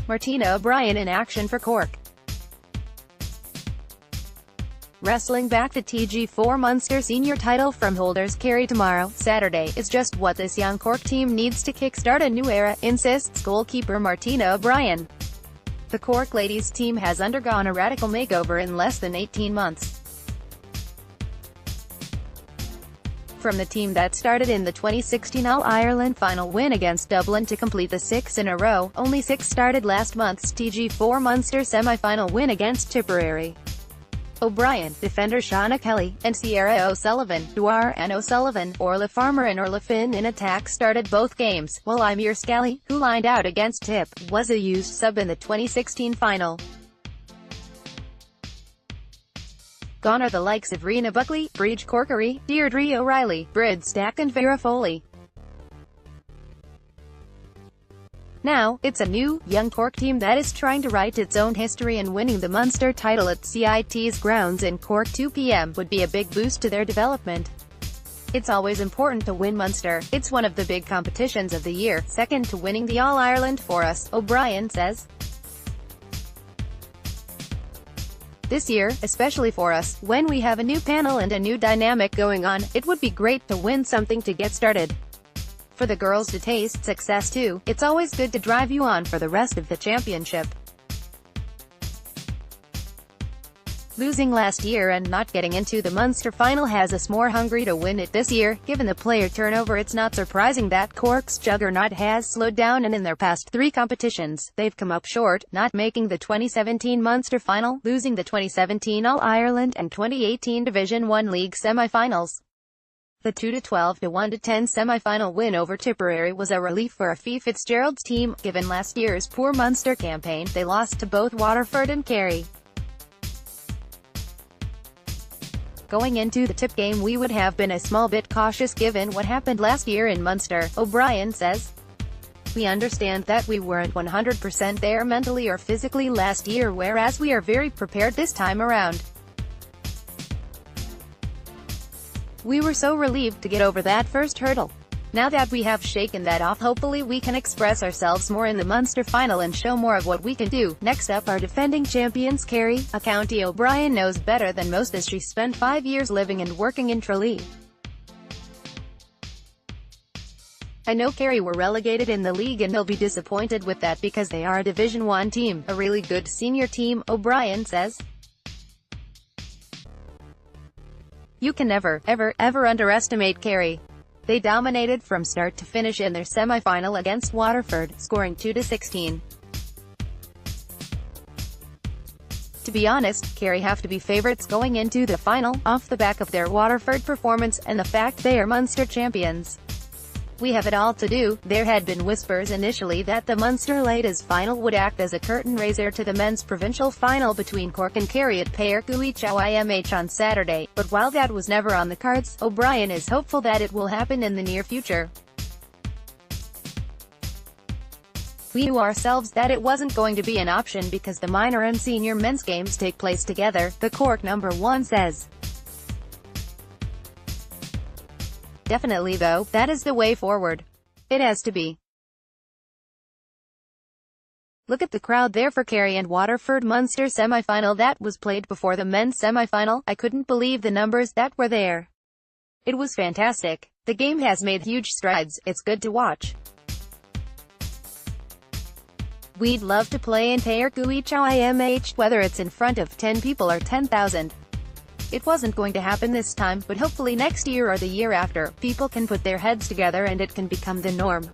Martina O'Brien in action for Cork. Wrestling back the TG4 Munster senior title from holders Kerry tomorrow, Saturday, is just what this young Cork team needs to kick-start a new era, insists goalkeeper Martina O'Brien. The Cork ladies team has undergone a radical makeover in less than 18 months. From the team that started in the 2016 All-Ireland final win against Dublin to complete the 6 in a row, only 6 started last month's TG4 Munster semi-final win against Tipperary. O'Brien, defender Shauna Kelly, and Sierra O'Sullivan, Dwar and O'Sullivan, Orla Farmer and Orla Finn in attack started both games, while Imir Scally, who lined out against Tip, was a used sub in the 2016 final. Gone are the likes of Rena Buckley, Breege Corkery, Deirdre O'Reilly, Brid Stack and Vera Foley. Now, it's a new, young Cork team that is trying to write its own history, and winning the Munster title at CIT's grounds in Cork 2 p.m. would be a big boost to their development. It's always important to win Munster. It's one of the big competitions of the year, second to winning the All-Ireland for us, O'Brien says. This year, especially for us, when we have a new panel and a new dynamic going on, it would be great to win something to get started. For the girls to taste success too, it's always good to drive you on for the rest of the championship. Losing last year and not getting into the Munster final has us more hungry to win it this year. Given the player turnover, it's not surprising that Cork's juggernaut has slowed down, and in their past 3 competitions, they've come up short, not making the 2017 Munster final, losing the 2017 All-Ireland and 2018 Division 1 League semi-finals. The 2-12 to 1-10 semi-final win over Tipperary was a relief for a Fee Fitzgerald's team. Given last year's poor Munster campaign, they lost to both Waterford and Kerry. Going into the Tip game, we would have been a small bit cautious given what happened last year in Munster, O'Brien says. We understand that we weren't 100% there mentally or physically last year, whereas we are very prepared this time around. We were so relieved to get over that first hurdle. Now that we have shaken that off, hopefully we can express ourselves more in the Munster final and show more of what we can do. Next up are defending champions Kerry, a county O'Brien knows better than most as she spent 5 years living and working in Tralee. I know Kerry were relegated in the league and they'll be disappointed with that because they are a Division 1 team, a really good senior team, O'Brien says. You can never, ever underestimate Kerry. They dominated from start to finish in their semi-final against Waterford, scoring 2-16. To be honest, Kerry have to be favourites going into the final, off the back of their Waterford performance, and the fact they are Munster champions. We have it all to do. There had been whispers initially that the Munster ladies final would act as a curtain raiser to the men's provincial final between Cork and Kerry at Paircuicho IMH on Saturday, but while that was never on the cards, O'Brien is hopeful that it will happen in the near future. We knew ourselves that it wasn't going to be an option because the minor and senior men's games take place together, the Cork #1 says. Definitely though, that is the way forward. It has to be. Look at the crowd there for Kerry and Waterford Munster semi-final that was played before the men's semi-final. I couldn't believe the numbers that were there. It was fantastic. The game has made huge strides. It's good to watch. We'd love to play in Paircuicho IMH, whether it's in front of 10 people or 10,000. It wasn't going to happen this time, but hopefully next year or the year after, people can put their heads together and it can become the norm.